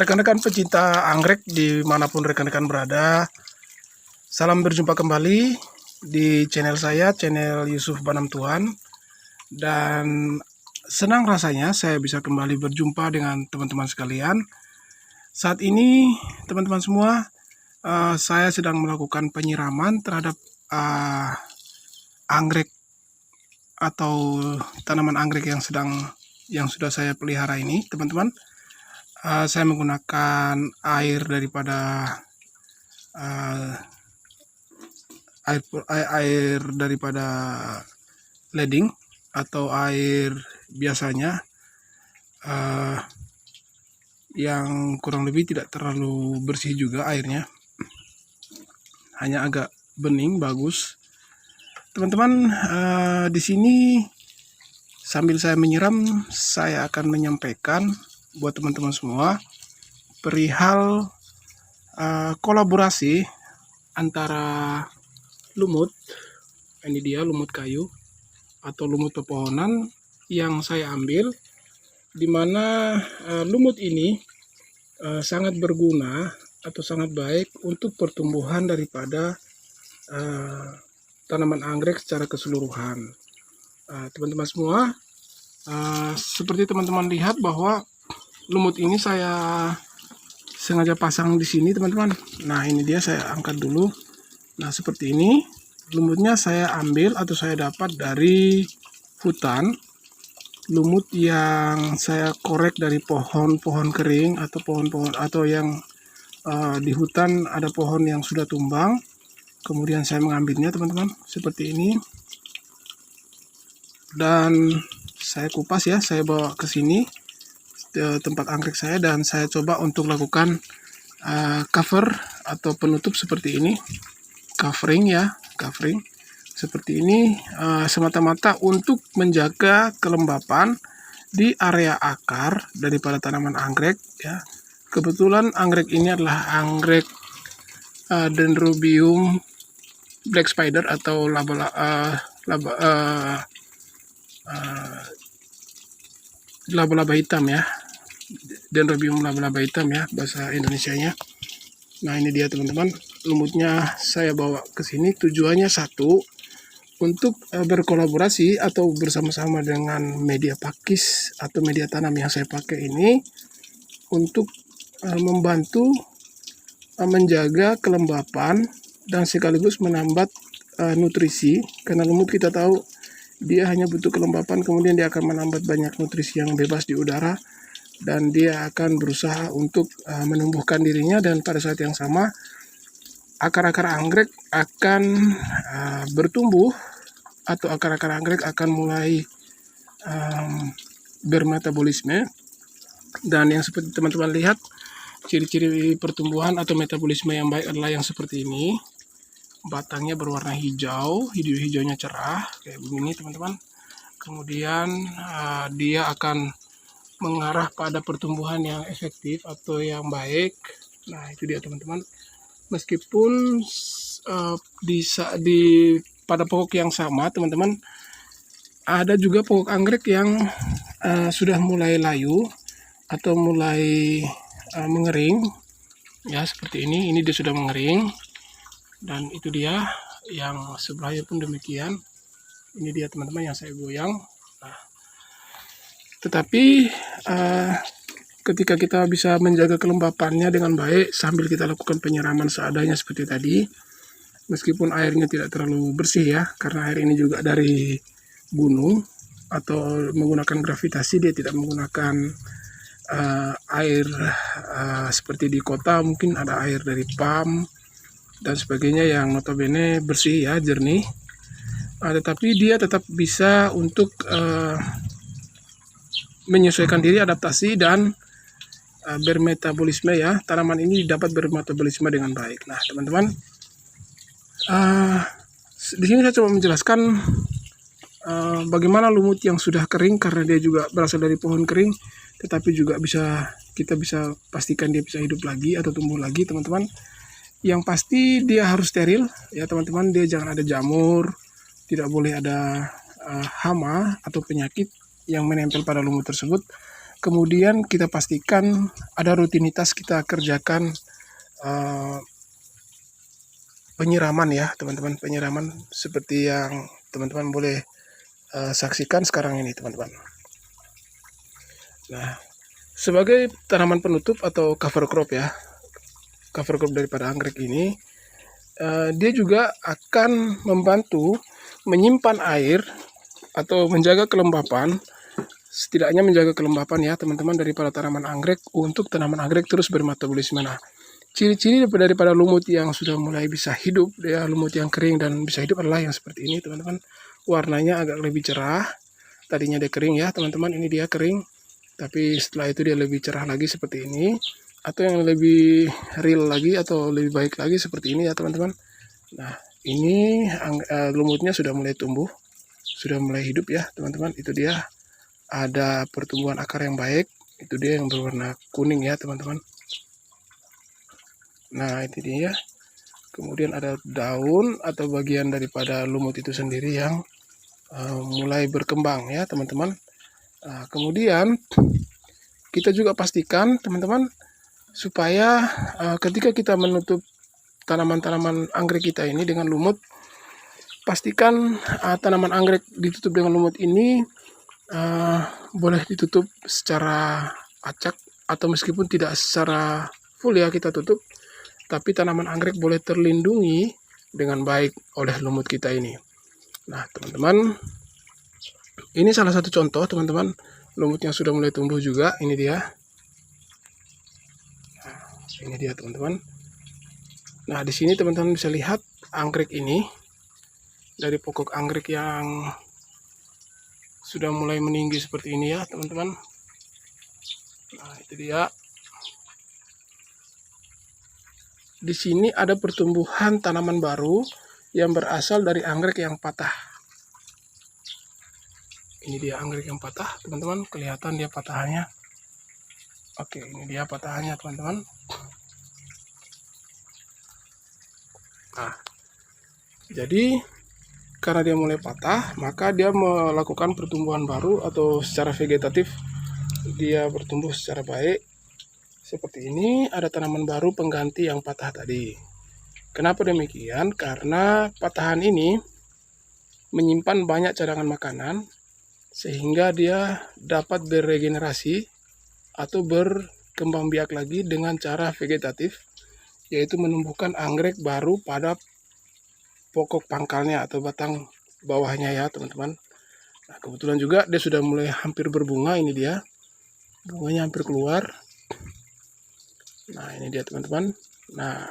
Rekan-rekan pecinta anggrek dimanapun rekan-rekan berada, salam berjumpa kembali di channel saya, channel Yusuf Banam Tuhan. Dan senang rasanya saya bisa kembali berjumpa dengan teman-teman sekalian. Saat ini teman-teman semua, saya sedang melakukan penyiraman terhadap anggrek atau tanaman anggrek yang sudah saya pelihara ini, teman-teman. Saya menggunakan air daripada air daripada leding atau air biasanya, yang kurang lebih tidak terlalu bersih juga airnya, hanya agak bening bagus. Teman-teman, di sini sambil saya menyiram, saya akan menyampaikan buat teman-teman semua perihal kolaborasi antara lumut, ini dia lumut kayu atau lumut pepohonan yang saya ambil, dimana lumut ini sangat berguna atau sangat baik untuk pertumbuhan daripada tanaman anggrek secara keseluruhan. Teman-teman semua, seperti teman-teman lihat bahwa lumut ini saya sengaja pasang di sini, teman-teman. Nah, ini dia, saya angkat dulu. Nah, seperti ini. Lumutnya saya ambil atau saya dapat dari hutan. Lumut yang saya korek dari pohon-pohon kering atau pohon-pohon atau yang di hutan ada pohon yang sudah tumbang. Kemudian saya mengambilnya, teman-teman, seperti ini. Dan saya kupas ya, saya bawa ke sini tempat anggrek saya, dan saya coba untuk lakukan cover atau penutup seperti ini, covering seperti ini, semata-mata untuk menjaga kelembapan di area akar daripada tanaman anggrek ya. Kebetulan anggrek ini adalah anggrek Dendrobium black spider atau laba-laba hitam ya, Dendrobium laba-laba hitam ya bahasa Indonesianya. Nah, ini dia teman-teman, lumutnya saya bawa ke sini tujuannya satu, untuk berkolaborasi atau bersama-sama dengan media pakis atau media tanam yang saya pakai ini untuk membantu menjaga kelembapan dan sekaligus menambah nutrisi, karena lumut kita tahu dia hanya butuh kelembapan, kemudian dia akan menambah banyak nutrisi yang bebas di udara, dan dia akan berusaha untuk menumbuhkan dirinya, dan pada saat yang sama akar-akar anggrek akan bertumbuh atau akar-akar anggrek akan mulai bermetabolisme. Dan yang seperti teman-teman lihat, ciri-ciri pertumbuhan atau metabolisme yang baik adalah yang seperti ini. Batangnya berwarna hijau, hijaunya cerah kayak begini, teman-teman. Kemudian dia akan mengarah pada pertumbuhan yang efektif atau yang baik. Nah, itu dia teman-teman. Meskipun pada pokok yang sama, teman-teman, ada juga pokok anggrek yang sudah mulai layu atau mulai mengering ya, seperti ini. Ini dia sudah mengering, dan itu dia yang sebelahnya pun demikian. Ini dia teman-teman yang saya goyang. Nah, tetapi ketika kita bisa menjaga kelembapannya dengan baik sambil kita lakukan penyiraman seadanya seperti tadi, meskipun airnya tidak terlalu bersih ya, karena air ini juga dari gunung atau menggunakan gravitasi, dia tidak menggunakan air seperti di kota mungkin ada air dari pam dan sebagainya yang notabene bersih ya, jernih. Tetapi dia tetap bisa untuk menyesuaikan diri, adaptasi, dan bermetabolisme ya. Tanaman ini dapat bermetabolisme dengan baik. Nah, teman-teman, di sini saya coba menjelaskan bagaimana lumut yang sudah kering, karena dia juga berasal dari pohon kering, tetapi juga kita bisa pastikan dia bisa hidup lagi atau tumbuh lagi, teman-teman. Yang pasti dia harus steril ya, teman-teman. Dia jangan ada jamur, tidak boleh ada hama atau penyakit yang menempel pada lumut tersebut. kemudian kita pastikan ada rutinitas kita kerjakan penyiraman ya teman-teman, penyiraman seperti yang teman-teman boleh saksikan sekarang ini teman-teman. Nah, sebagai tanaman penutup atau cover crop ya, cover crop daripada anggrek ini, dia juga akan membantu menyimpan air atau menjaga kelembapan, setidaknya menjaga kelembapan ya teman-teman daripada tanaman anggrek untuk tanaman anggrek terus bermetabolisme. Nah, ciri-ciri daripada lumut yang sudah mulai bisa hidup, ya lumut yang kering dan bisa hidup adalah yang seperti ini teman-teman. Warnanya agak lebih cerah. Tadinya dia kering ya teman-teman, ini dia kering. Tapi setelah itu dia lebih cerah lagi seperti ini. Atau yang lebih real lagi atau lebih baik lagi seperti ini ya teman-teman. Nah, ini lumutnya sudah mulai tumbuh, sudah mulai hidup ya teman-teman. Itu dia, ada pertumbuhan akar yang baik. Itu dia yang berwarna kuning ya teman-teman. Nah, itu dia. Kemudian ada daun atau bagian daripada lumut itu sendiri yang mulai berkembang ya teman-teman. Kemudian kita juga pastikan teman-teman supaya ketika kita menutup tanaman-tanaman anggrek kita ini dengan lumut, pastikan tanaman anggrek ditutup dengan lumut ini boleh ditutup secara acak atau meskipun tidak secara full ya kita tutup, tapi tanaman anggrek boleh terlindungi dengan baik oleh lumut kita ini. Nah teman-teman, ini salah satu contoh teman-teman, lumut yang sudah mulai tumbuh juga. Ini dia. Nah, ini dia teman-teman. Nah di sini teman-teman bisa lihat anggrek ini dari pokok anggrek yang sudah mulai meninggi seperti ini ya teman-teman. Nah itu dia. Di sini ada pertumbuhan tanaman baru yang berasal dari anggrek yang patah. Ini dia anggrek yang patah, teman-teman. Kelihatan dia patahannya. Oke, ini dia patahannya, teman-teman. Nah, jadi karena dia mulai patah, maka dia melakukan pertumbuhan baru atau secara vegetatif dia bertumbuh secara baik. Seperti ini, ada tanaman baru pengganti yang patah tadi. Kenapa demikian? Karena patahan ini menyimpan banyak cadangan makanan, sehingga dia dapat beregenerasi atau berkembang biak lagi dengan cara vegetatif, yaitu menumbuhkan anggrek baru pada pokok pangkalnya atau batang bawahnya ya teman-teman. Nah, kebetulan juga dia sudah mulai hampir berbunga, ini dia. Bunganya hampir keluar. Nah, ini dia teman-teman. Nah,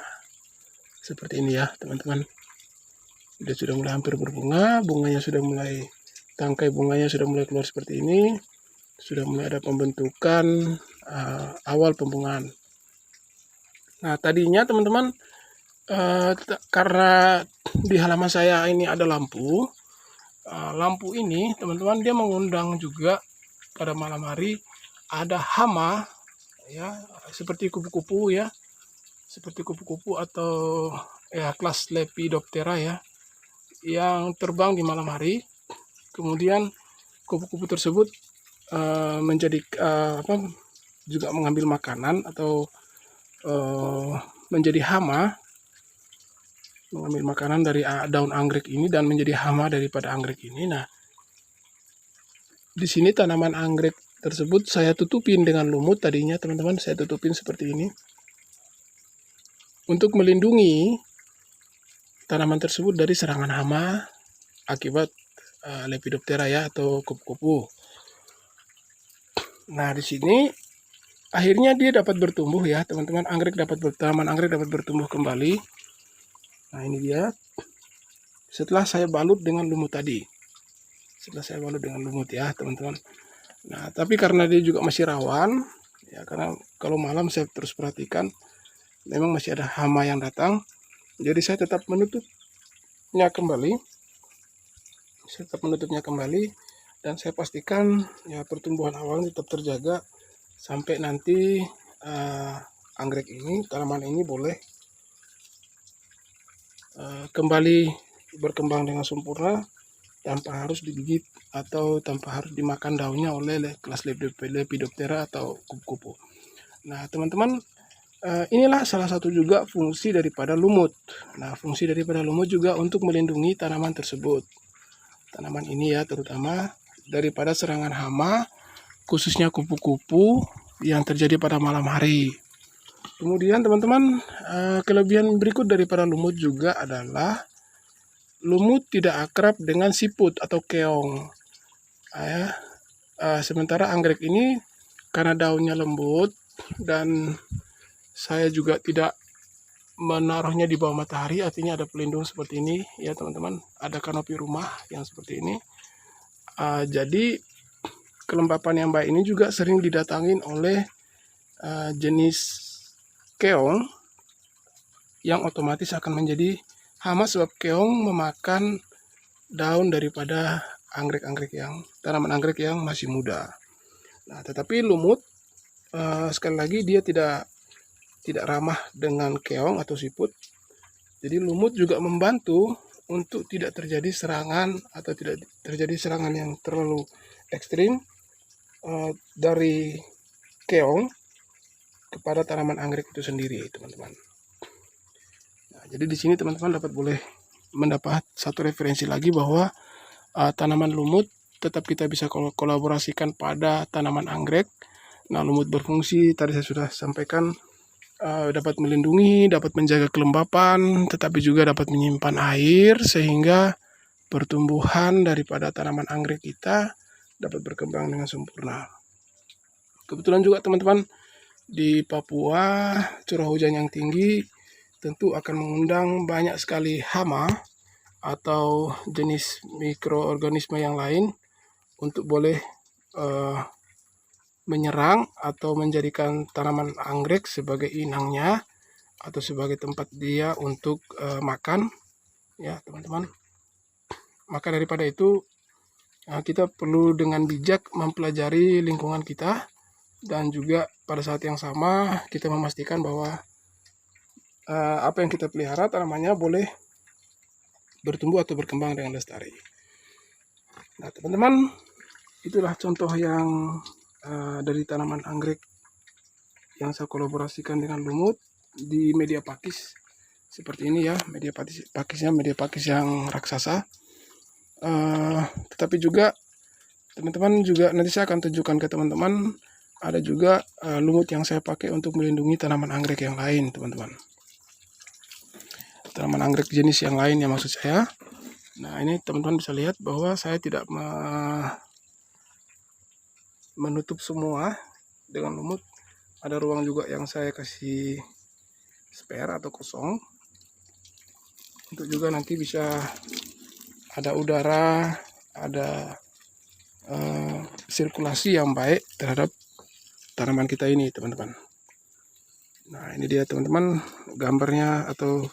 seperti ini ya teman-teman. Dia sudah mulai hampir berbunga, bunganya sudah mulai, tangkai bunganya sudah mulai keluar seperti ini. Sudah mulai ada pembentukan awal pembungaan. Nah, tadinya teman-teman, karena di halaman saya ini ada lampu. Lampu ini teman-teman dia mengundang juga pada malam hari ada hama ya, seperti kupu-kupu ya, seperti kupu-kupu atau ya kelas Lepidoptera ya, yang terbang di malam hari. Kemudian kupu-kupu tersebut menjadi juga mengambil makanan atau menjadi hama, mengambil makanan dari daun anggrek ini dan menjadi hama daripada anggrek ini. Nah, di sini tanaman anggrek tersebut saya tutupin dengan lumut tadinya teman-teman, saya tutupin seperti ini untuk melindungi tanaman tersebut dari serangan hama akibat Lepidoptera ya atau kupu-kupu. Nah, di sini akhirnya dia dapat bertumbuh ya teman-teman, tanaman anggrek dapat bertumbuh kembali. Nah, ini dia setelah saya balut dengan lumut tadi. Setelah saya balut dengan lumut ya teman-teman. Nah, tapi karena dia juga masih rawan ya, karena kalau malam saya terus perhatikan memang masih ada hama yang datang, jadi saya tetap menutupnya kembali. Dan saya pastikan ya pertumbuhan awal tetap terjaga sampai nanti anggrek ini, tanaman ini boleh kembali berkembang dengan sempurna tanpa harus digigit atau tanpa harus dimakan daunnya oleh kelas Lepidoptera atau kupu-kupu. Nah, teman-teman, inilah salah satu juga fungsi daripada lumut. Nah, fungsi daripada lumut juga untuk melindungi tanaman tersebut. Tanaman ini ya, terutama daripada serangan hama, khususnya kupu-kupu yang terjadi pada malam hari. Kemudian teman-teman, kelebihan berikut daripada lumut juga adalah lumut tidak akrab dengan siput atau keong. Sementara anggrek ini karena daunnya lembut dan saya juga tidak menaruhnya di bawah matahari, artinya ada pelindung seperti ini ya teman-teman, ada kanopi rumah yang seperti ini. Jadi kelembapan yang baik ini juga sering didatangin oleh jenis keong yang otomatis akan menjadi hama, sebab keong memakan daun daripada tanaman anggrek yang masih muda. Nah, tetapi lumut sekali lagi dia tidak ramah dengan keong atau siput. Jadi lumut juga membantu untuk tidak terjadi serangan atau tidak terjadi serangan yang terlalu ekstrim dari keong kepada tanaman anggrek itu sendiri, teman-teman. Nah, jadi di sini teman-teman boleh mendapat satu referensi lagi bahwa tanaman lumut tetap kita bisa kolaborasikan pada tanaman anggrek. Nah, lumut berfungsi tadi saya sudah sampaikan, dapat melindungi, dapat menjaga kelembapan, tetapi juga dapat menyimpan air sehingga pertumbuhan daripada tanaman anggrek kita dapat berkembang dengan sempurna. Kebetulan juga teman-teman, di Papua curah hujan yang tinggi tentu akan mengundang banyak sekali hama atau jenis mikroorganisme yang lain untuk boleh menyerang atau menjadikan tanaman anggrek sebagai inangnya atau sebagai tempat dia untuk makan ya teman-teman. Maka daripada itu kita perlu dengan bijak mempelajari lingkungan kita, dan juga pada saat yang sama kita memastikan bahwa apa yang kita pelihara tanamannya boleh bertumbuh atau berkembang dengan lestari. Nah teman-teman, itulah contoh yang dari tanaman anggrek yang saya kolaborasikan dengan lumut di media pakis seperti ini ya. Media pakisnya media pakis yang raksasa. Tetapi juga teman-teman juga nanti saya akan tunjukkan ke teman-teman, ada juga lumut yang saya pakai untuk melindungi tanaman anggrek yang lain, teman-teman. Tanaman anggrek jenis yang lain ya maksud saya. Nah ini teman-teman bisa lihat bahwa saya tidak menutup semua dengan lumut. Ada ruang juga yang saya kasih spare atau kosong, untuk juga nanti bisa ada udara, ada sirkulasi yang baik terhadap tanaman kita ini, teman-teman. Nah ini dia teman-teman gambarnya, atau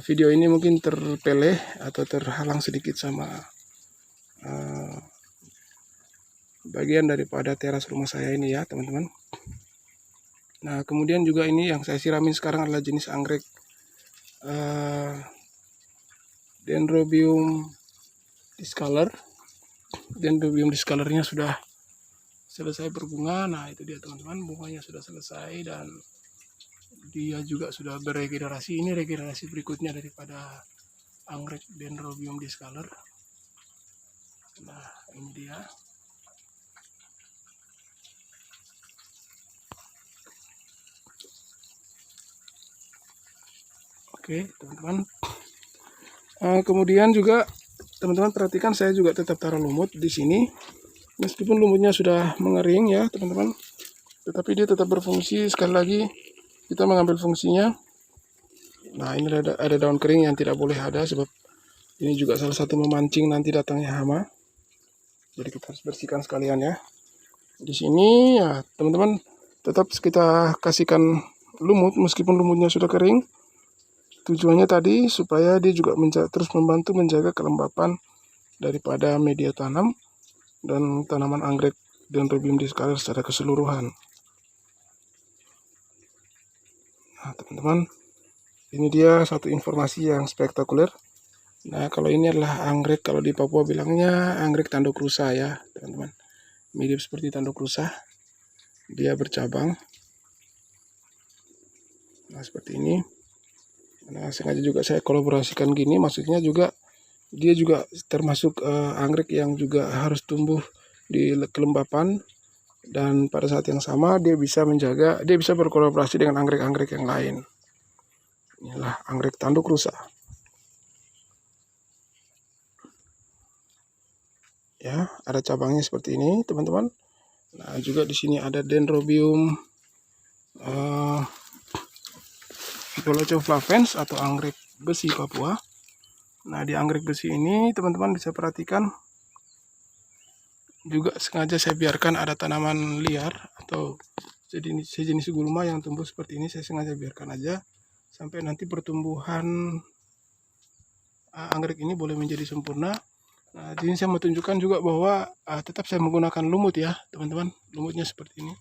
video ini mungkin terpeleh atau terhalang sedikit sama bagian daripada teras rumah saya ini ya teman-teman. Nah kemudian juga ini yang saya siramin sekarang adalah jenis anggrek Dendrobium discolor. Dendrobium discolornya sudah selesai berbunga. Nah itu dia teman-teman, bunganya sudah selesai dan dia juga sudah beregenerasi. Ini regenerasi berikutnya daripada anggrek Dendrobium discolor. Nah ini dia. Oke teman-teman, kemudian juga teman-teman perhatikan, saya juga tetap taruh lumut di sini meskipun lumutnya sudah mengering ya teman-teman, tetapi dia tetap berfungsi. Sekali lagi kita mengambil fungsinya. Nah ini ada daun kering yang tidak boleh ada, sebab ini juga salah satu memancing nanti datangnya hama, jadi kita harus bersihkan sekalian ya. Di sini ya teman-teman, tetap kita kasihkan lumut meskipun lumutnya sudah kering. Tujuannya tadi supaya dia juga terus membantu menjaga kelembapan daripada media tanam dan tanaman anggrek Dendrobium discolor secara keseluruhan. Nah teman-teman, ini dia satu informasi yang spektakuler Nah, kalau ini adalah anggrek, kalau di Papua bilangnya anggrek tanduk rusa ya, teman-teman. Mirip seperti tanduk rusa. Dia bercabang. Nah, seperti ini. Nah, sengaja juga saya kolaborasikan gini, maksudnya juga dia juga termasuk anggrek yang juga harus tumbuh di kelembapan, dan pada saat yang sama dia bisa berkolaborasi dengan anggrek-anggrek yang lain. Inilah anggrek tanduk rusa. Ya, ada cabangnya seperti ini, teman-teman. Nah, juga di sini ada Dendrobium Violaceo-flavens atau anggrek besi Papua. Nah, di anggrek besi ini teman-teman bisa perhatikan juga sengaja saya biarkan ada tanaman liar atau sejenis gulma yang tumbuh seperti ini. Saya sengaja biarkan aja sampai nanti pertumbuhan anggrek ini boleh menjadi sempurna. Nah, di sini saya mau tunjukkan juga bahwa tetap saya menggunakan lumut ya, teman-teman. Lumutnya seperti ini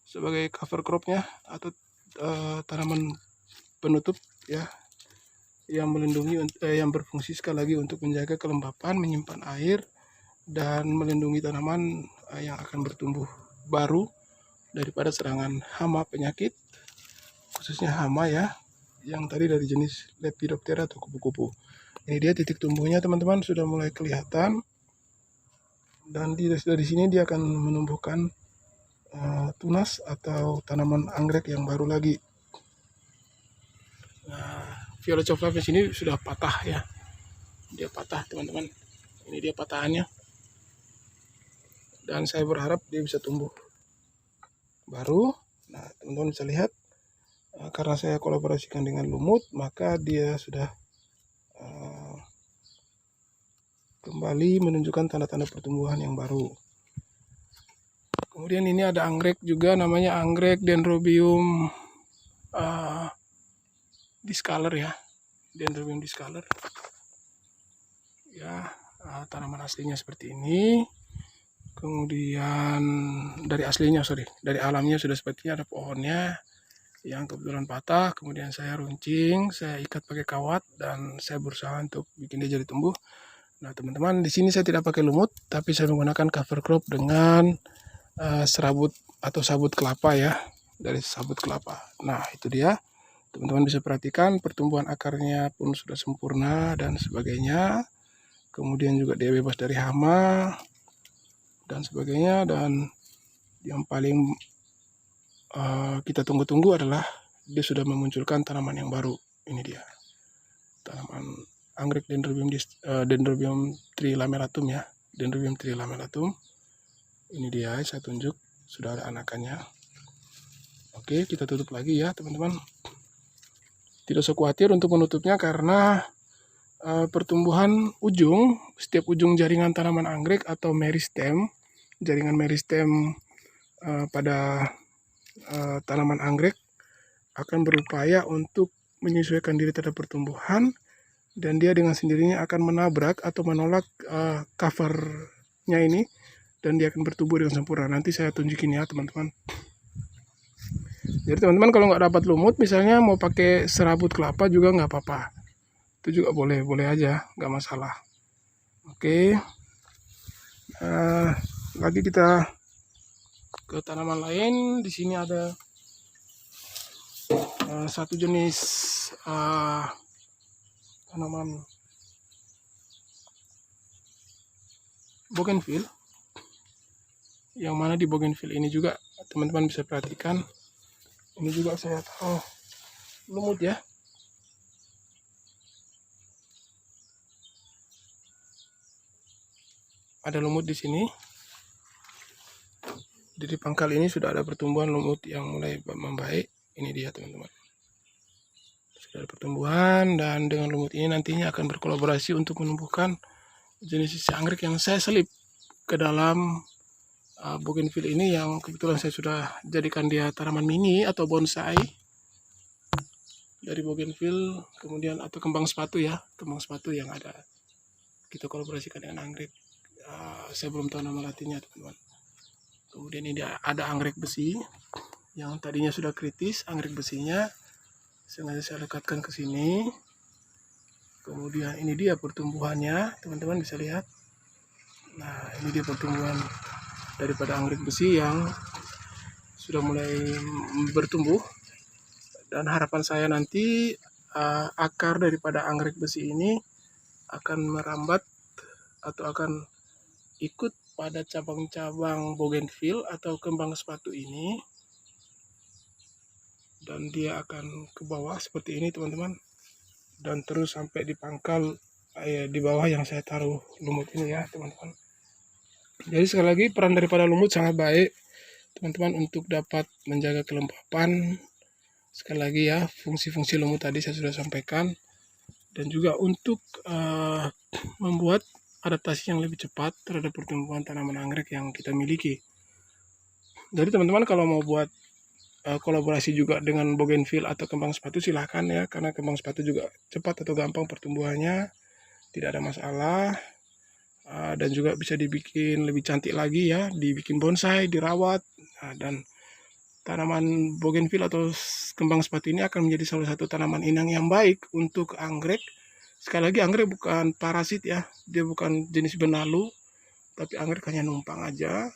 sebagai cover cropnya atau tanaman penutup ya, yang melindungi, yang berfungsi sekali lagi untuk menjaga kelembapan, menyimpan air, dan melindungi tanaman yang akan bertumbuh baru daripada serangan hama penyakit, khususnya hama ya, yang tadi dari jenis Lepidoptera atau kupu-kupu. Ini dia titik tumbuhnya, teman-teman, sudah mulai kelihatan, dan dari sini dia akan menumbuhkan tunas atau tanaman anggrek yang baru lagi. Nah, Violaceo-flavens ini sudah patah ya, dia patah, teman-teman. Ini dia patahannya, dan saya berharap dia bisa tumbuh baru. Nah, teman-teman bisa lihat karena saya kolaborasikan dengan lumut, maka dia sudah kembali menunjukkan tanda-tanda pertumbuhan yang baru. Kemudian ini ada anggrek juga, namanya anggrek Dendrobium discolor ya, Dendrobium discolor ya. Tanaman aslinya seperti ini. Kemudian dari alamnya sudah seperti ada pohonnya yang kebetulan patah, kemudian saya runcing, saya ikat pakai kawat, dan saya berusaha untuk bikin dia jadi tumbuh. Nah, teman-teman, di sini saya tidak pakai lumut, tapi saya menggunakan cover crop dengan serabut atau sabut kelapa ya, dari sabut kelapa. Nah, itu dia. Teman-teman bisa perhatikan pertumbuhan akarnya pun sudah sempurna dan sebagainya. Kemudian juga dia bebas dari hama dan sebagainya. Dan yang paling kita tunggu-tunggu adalah dia sudah memunculkan tanaman yang baru. Ini dia, tanaman anggrek Dendrobium trilamelatum ya, Dendrobium trilamelatum. Ini dia, saya tunjuk sudah ada anakannya. Oke, kita tutup lagi ya, teman-teman. Tidak usah khawatir untuk menutupnya karena pertumbuhan setiap ujung jaringan tanaman anggrek atau meristem, jaringan meristem pada tanaman anggrek akan berupaya untuk menyesuaikan diri terhadap pertumbuhan, dan dia dengan sendirinya akan menabrak atau menolak covernya ini, dan dia akan bertumbuh dengan sempurna. Nanti saya tunjukin ya, teman-teman. Jadi teman-teman kalau nggak dapat lumut, misalnya mau pakai serabut kelapa juga nggak apa-apa. Itu juga boleh aja, nggak masalah. Oke. Lagi kita ke tanaman lain. Di sini ada satu jenis tanaman bougainville, yang mana di bougainville ini juga teman-teman bisa perhatikan, ini juga saya taruh lumut ya. Ada lumut di sini. Jadi pangkal ini sudah ada pertumbuhan lumut yang mulai membaik. Ini dia, teman-teman. Sudah ada pertumbuhan, dan dengan lumut ini nantinya akan berkolaborasi untuk menumbuhkan jenis anggrek yang saya selip ke dalam bougainville ini, yang kebetulan saya sudah jadikan dia tanaman mini atau bonsai dari bougainville, kemudian atau kembang sepatu ya, kembang sepatu yang ada kita kolaborasikan dengan anggrek. Saya belum tahu nama latinnya, teman-teman. Kemudian ini ada anggrek besi yang tadinya sudah kritis. Anggrek besinya sengaja saya lekatkan ke sini Kemudian ini dia pertumbuhannya, teman-teman bisa lihat. Nah, ini dia pertumbuhan daripada anggrek besi yang sudah mulai bertumbuh. Dan harapan saya nanti akar daripada anggrek besi ini akan merambat atau akan ikut pada cabang-cabang bougainville atau kembang sepatu ini, dan dia akan ke bawah seperti ini teman-teman, dan terus sampai di pangkal di bawah yang saya taruh lumut ini ya teman-teman. Jadi sekali lagi peran daripada lumut sangat baik teman-teman untuk dapat menjaga kelembapan. Sekali lagi ya, fungsi-fungsi lumut tadi saya sudah sampaikan, dan juga untuk membuat adaptasi yang lebih cepat terhadap pertumbuhan tanaman anggrek yang kita miliki. Jadi teman-teman kalau mau buat kolaborasi juga dengan bougainville atau kembang sepatu silahkan ya, karena kembang sepatu juga cepat atau gampang pertumbuhannya, tidak ada masalah. Dan juga bisa dibikin lebih cantik lagi ya, dibikin bonsai, dirawat. Nah, dan tanaman bougainville atau kembang sepatu ini akan menjadi salah satu tanaman inang yang baik untuk anggrek. Sekali lagi, anggrek bukan parasit ya, dia bukan jenis benalu, tapi anggrek hanya numpang aja.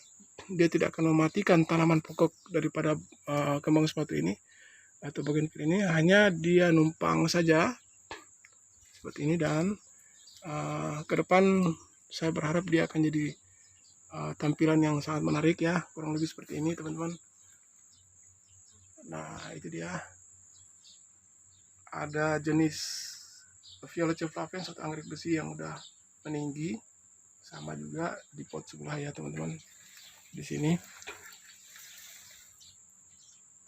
Dia tidak akan mematikan tanaman pokok daripada kembang sepatu ini atau bougainville ini, hanya dia numpang saja seperti ini. Dan ke depan saya berharap dia akan jadi tampilan yang sangat menarik ya, kurang lebih seperti ini teman-teman. Nah, itu dia, ada jenis Violacea flavens atau anggrek besi yang udah meninggi, sama juga di pot sebelah ya teman-teman, di sini.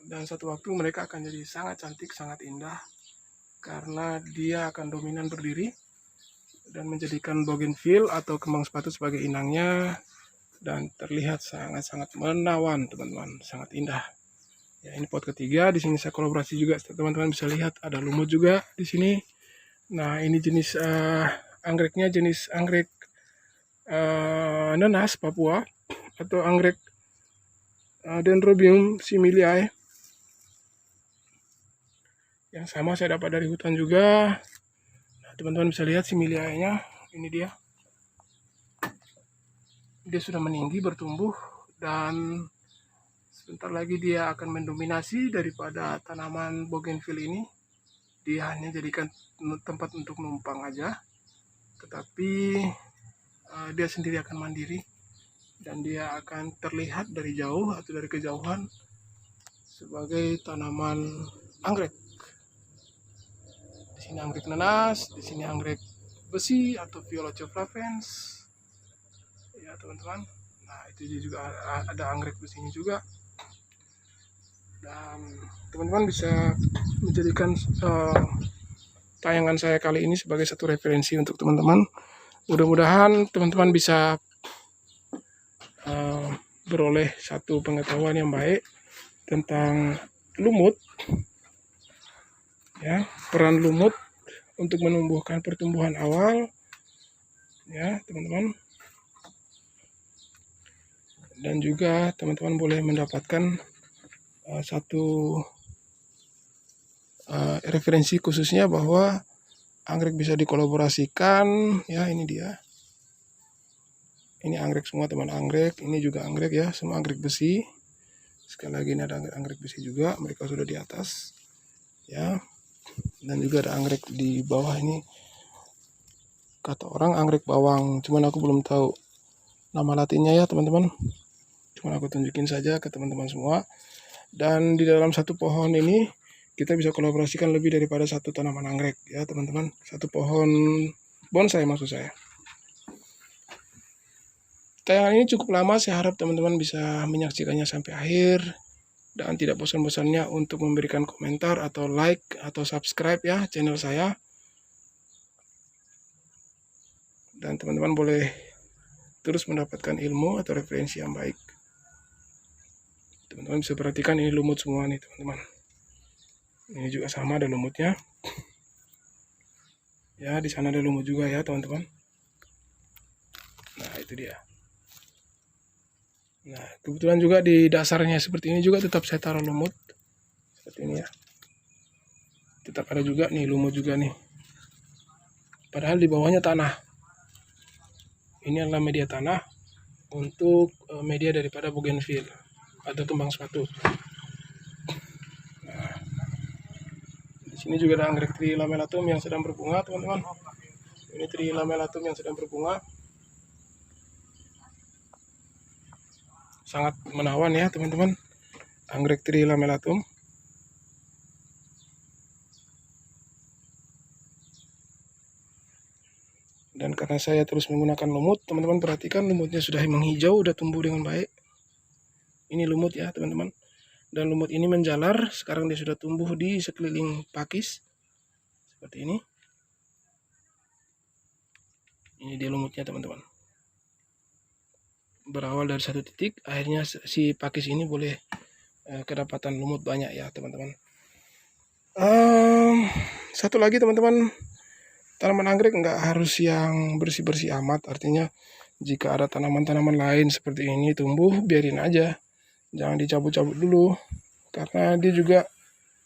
Dan satu waktu mereka akan jadi sangat cantik, sangat indah, karena dia akan dominan berdiri dan menjadikan bougainville atau kembang sepatu sebagai inangnya, dan terlihat sangat-sangat menawan teman-teman, sangat indah. Ya, ini pot ketiga. Di sini saya kolaborasi juga, teman-teman bisa lihat ada lumut juga di sini. Nah, ini jenis anggreknya jenis anggrek nanas Papua atau anggrek Dendrobium similii, yang sama saya dapat dari hutan juga. Nah, teman-teman bisa lihat similii-nya, ini dia. Dia sudah meninggi, bertumbuh, dan sebentar lagi dia akan mendominasi daripada tanaman bougainville ini. Dia hanya jadikan tempat untuk numpang aja, tetapi dia sendiri akan mandiri, dan dia akan terlihat dari jauh atau dari kejauhan sebagai tanaman anggrek. Di sini anggrek nanas, di sini anggrek besi atau Violacea flavens ya teman-teman. Nah, itu juga ada anggrek besinya juga. Dan teman-teman bisa menjadikan tayangan saya kali ini sebagai satu referensi untuk teman-teman. Mudah-mudahan teman-teman bisa beroleh satu pengetahuan yang baik tentang lumut ya, peran lumut untuk menumbuhkan pertumbuhan awal ya teman-teman. Dan juga teman-teman boleh mendapatkan satu referensi khususnya bahwa anggrek bisa dikolaborasikan ya. Ini dia, ini anggrek semua teman anggrek, ini juga anggrek ya, semua anggrek besi. Sekali lagi ini ada anggrek besi juga, mereka sudah di atas ya. Dan juga ada anggrek di bawah ini, kata orang anggrek bawang, cuman aku belum tahu nama latinnya ya teman-teman, cuman aku tunjukin saja ke teman-teman semua. Dan di dalam satu pohon ini kita bisa kolaborasikan lebih daripada satu tanaman anggrek ya teman-teman, satu pohon bonsai maksud saya. Tayangan ini cukup lama, saya harap teman-teman bisa menyaksikannya sampai akhir dan tidak bosan-bosannya untuk memberikan komentar atau like atau subscribe ya channel saya. Dan teman-teman boleh terus mendapatkan ilmu atau referensi yang baik. Teman-teman bisa perhatikan ini lumut semua nih teman-teman. Ini juga sama, ada lumutnya. Ya, di sana ada lumut juga ya teman-teman. Nah, itu dia. Nah, kebetulan juga di dasarnya seperti ini juga tetap saya taruh lumut. Seperti ini ya. Tetap ada juga nih lumut juga nih. padahal di bawahnya tanah. Ini adalah media tanah untuk media daripada bougainville atau kembang sepatu. Di sini juga ada anggrek trilamelatum yang sedang berbunga, teman-teman. Ini trilamelatum yang sedang berbunga. Sangat menawan ya, teman-teman. Anggrek trilamelatum. Dan karena saya terus menggunakan lumut, teman-teman perhatikan lumutnya sudah menghijau, sudah tumbuh dengan baik. Ini lumut ya, teman-teman. Dan lumut ini menjalar, sekarang dia sudah tumbuh di sekeliling pakis. Seperti ini. Ini dia lumutnya, teman-teman. Berawal dari satu titik, akhirnya si pakis ini boleh kedapatan lumut banyak ya, teman-teman. Satu lagi, teman-teman. Tanaman anggrek nggak harus yang bersih-bersih amat. Artinya jika ada tanaman-tanaman lain seperti ini tumbuh, biarin aja. Jangan dicabut-cabut dulu. Karena dia juga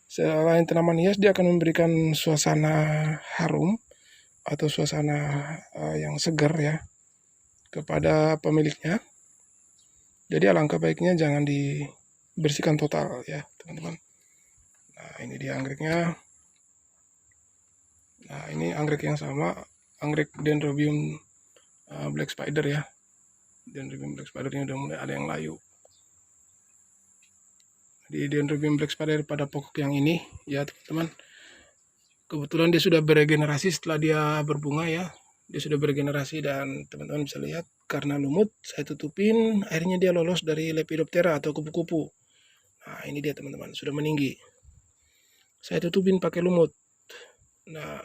selain tanaman hias, dia akan memberikan suasana harum atau suasana yang segar ya kepada pemiliknya. Jadi alangkah baiknya jangan dibersihkan total ya, teman-teman. Nah, ini dia anggreknya. Nah, ini anggrek yang sama, anggrek Dendrobium Black Spider ya. Dendrobium Black Spider ini udah mulai ada yang layu. Di Dendrobium Black Spider pada pokok yang ini ya, teman-teman. Kebetulan dia sudah beregenerasi setelah dia berbunga ya. Dia sudah beregenerasi dan teman-teman bisa lihat karena lumut saya tutupin, akhirnya dia lolos dari Lepidoptera atau kupu-kupu. Nah, ini dia, teman-teman, sudah meninggi. Saya tutupin pakai lumut. Nah,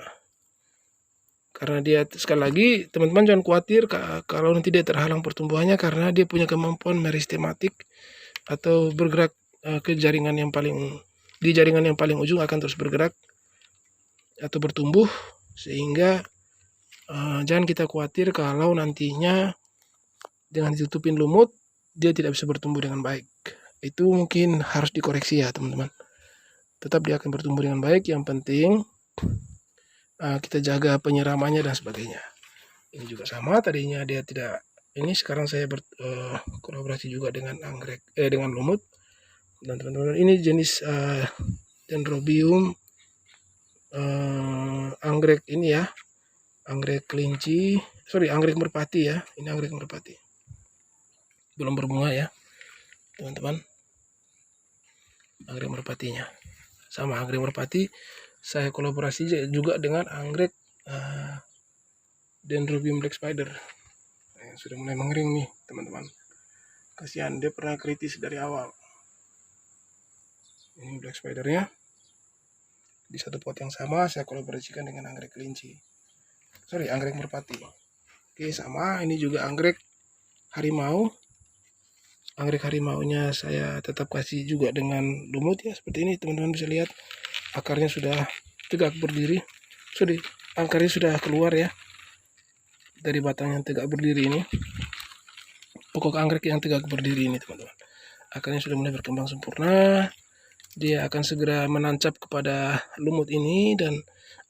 karena dia, sekali lagi teman-teman jangan khawatir kalau nanti dia terhalang pertumbuhannya, karena dia punya kemampuan meristematik atau bergerak ke jaringan yang paling, di jaringan yang paling ujung akan terus bergerak atau bertumbuh, sehingga jangan kita khawatir kalau nantinya dengan ditutupin lumut dia tidak bisa bertumbuh dengan baik. Itu mungkin harus dikoreksi ya, teman-teman. Tetap dia akan bertumbuh dengan baik, yang penting kita jaga penyiramannya dan sebagainya. Ini juga sama, tadinya dia tidak ini, sekarang saya berkolaborasi juga dengan anggrek dengan lumut. Dan teman-teman, ini jenis Dendrobium anggrek ini ya, anggrek kelinci, anggrek merpati ya. Ini anggrek merpati, belum berbunga ya, teman-teman. Anggrek merpatinya sama, anggrek merpati saya kolaborasi juga dengan anggrek Dendrobium Black Spider. Sudah mulai mengering nih, teman-teman. Kasihan, dia pernah kritis dari awal. Ini Black Spidernya. Di satu pot yang sama saya kolaborasikan dengan anggrek kelinci. Anggrek merpati. Oke, sama. Ini juga anggrek harimau. Anggrek harimaunya saya tetap kasih juga dengan lumut ya, seperti ini, teman-teman bisa lihat. Akarnya sudah tegak berdiri. Akarnya sudah keluar ya dari batang yang tegak berdiri ini. Pokok anggrek yang tegak berdiri ini, teman-teman. Akarnya sudah mulai berkembang sempurna. Dia akan segera menancap kepada lumut ini dan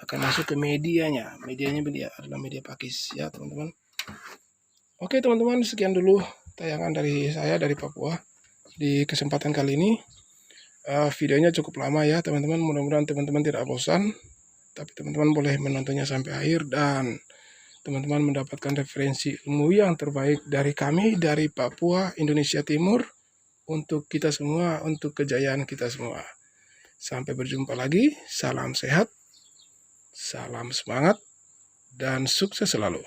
akan masuk ke medianya. Medianya adalah media pakis ya, teman-teman. Oke, teman-teman, sekian dulu tayangan dari saya dari Papua di kesempatan kali ini. Videonya cukup lama ya, teman-teman. Mudah-mudahan teman-teman tidak bosan, tapi teman-teman boleh menontonnya sampai akhir dan teman-teman mendapatkan referensi ilmu yang terbaik dari kami dari Papua, Indonesia Timur, untuk kita semua, untuk kejayaan kita semua. Sampai berjumpa lagi. Salam sehat, salam semangat, dan sukses selalu.